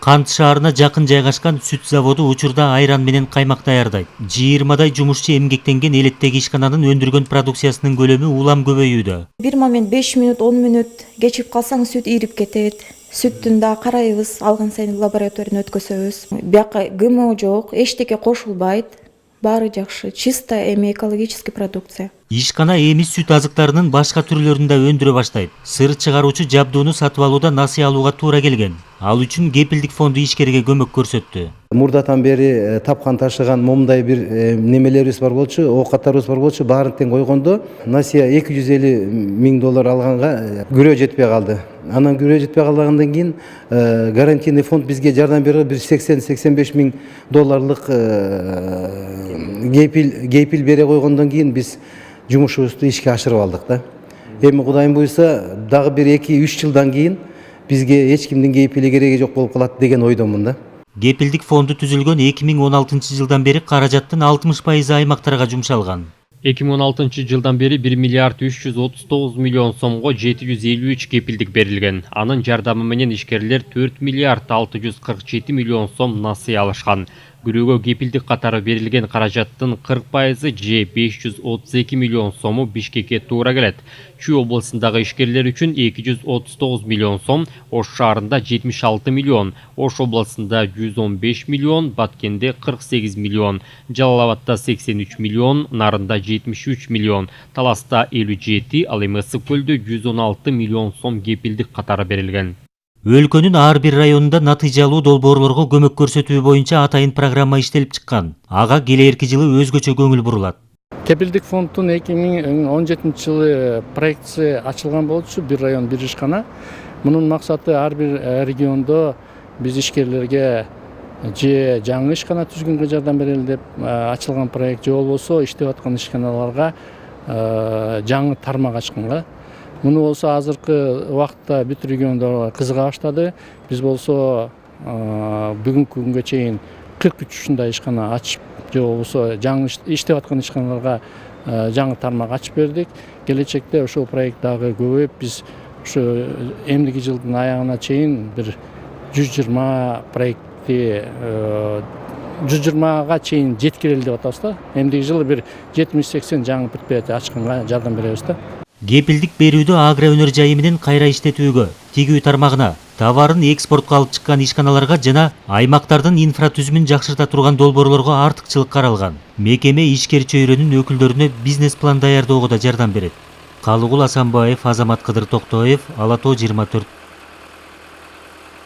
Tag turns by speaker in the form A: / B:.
A: Кант шаарына жакын жайгашкан сүт заводу учурда айран менен каймак даярдайт. 20дай жумушчу эмгектенген элеттеги ишкананын өндүргөн продукциясынын көлөмү улам көбөйүүдө.
B: Бир момент 5 минут, 10 минут кечип калсаң сүт ирип кетет. Сүттүн да карайбыз, алган сайын лабораторияны өткөзөбүз. Бияка ГМО жок, эчтеке кошулбайт. Баары жакшы, чисто эми экологический продукция.
A: Ишкана эми сүт азыктарынын башка түрлөрүн да өндүрө баштайт. Сыр чыгаруучу жабдууну сатып алууда насыя алууга туура келген. Ал үчүн кепилдик фонду ишкерге көмөк көрсөттү.
C: Мурдатан бери тапкан ташыган момундай бир немелерибиз бар болчу, оокаттарыбыз бар болчу, баарын тең койгондо насыя $250 миң алганга күрөө жетпей калды. Анан күрөө жетпей калгандан кийин гарантийный фонд бизге жардам берип бир $80-85 миң кепил бере койгондон кийин биз жумушубузду ишке ашырып алдык да. Эми Кудайым буйрса дагы бир 2-3 жылдан кийин бизге эч кимдин кепили кереги жок болуп калат деген ойдомун да.
A: Кепилдик фонду түзүлгөн 2016 жылдан бери каражаттын 60% аймактарга жумшалган.
D: 2016 жылдан бери 1 миллиард 339 миллион сомго 753 кепилдик берилген. Анын жардамы менен ишкерлер 4 миллиард 647 миллион сом насыя алышкан. Күрөөгө кепилдик катары берилген каражаттын 40% же 532 миллион сому Бишкекке туура келет. Чүй облусундагы ишкерлер үчүн 239 миллион сом, Ош шаарында 76 миллион, Ош облусунда 115 миллион, Баткенде 48 миллион, Жалал Абадта 83 миллион, Нарында 73 миллион, Таласта 57, ал эми Ысык көлдө 116 миллион сом кепилдик катары берилген.
A: Өлкөнүн ар бир районунда натыйжалуу долбоорлорго көмөк көрсөтүү боюнча атайын программа иштелип чыккан. Ага келерки жылы өзгөчө көңүл бурулат.
E: Кепилдик фонддун 2017 жылы проектisi ачылган болчу, бир район бир ишкана. Мунун максаты ар бир региондо биз ишкерлерге же жаңы ишкана түзгөнгө жардам берели деп ачылган проект, же болбосо иштеп аткан ишканаларга жаңы тармак ачканга. Муну болсо азыркы убакытта бүт региондо кызыга баштады. Биз болсо бүгүнкү күнгө чейин 43 ушундай ишкана ачып, же болбосо жаңы иштеп аткан ишканаларга жаңы тармак ачып бердик. Келечекте ошол проект дагы көбөйүп, биз ушу эмдиги жылдын аягына чейин бир 120 проектти 120га чейин жеткирели деп атабыз да. Эмдиги жылы бир 70-80 жаңы предприятие ачканга жардам беребиз да.
A: Кепилдик берүүдө агроөнөр жайы менен кайра иштетүүгө, тигүү тармагына, товарын экспортко алып чыккан ишканаларга жана аймактардын инфратүзүмүн жакшырта турган долбоорлорго артыкчылык каралган. Мекеме ишкер чөйрөнүн өкүлдөрүнө бизнес план даярдоого да жардам берет. Калыгул Асанбаев, Азамат Кыдыр Токтоев, Ала Тоо 24.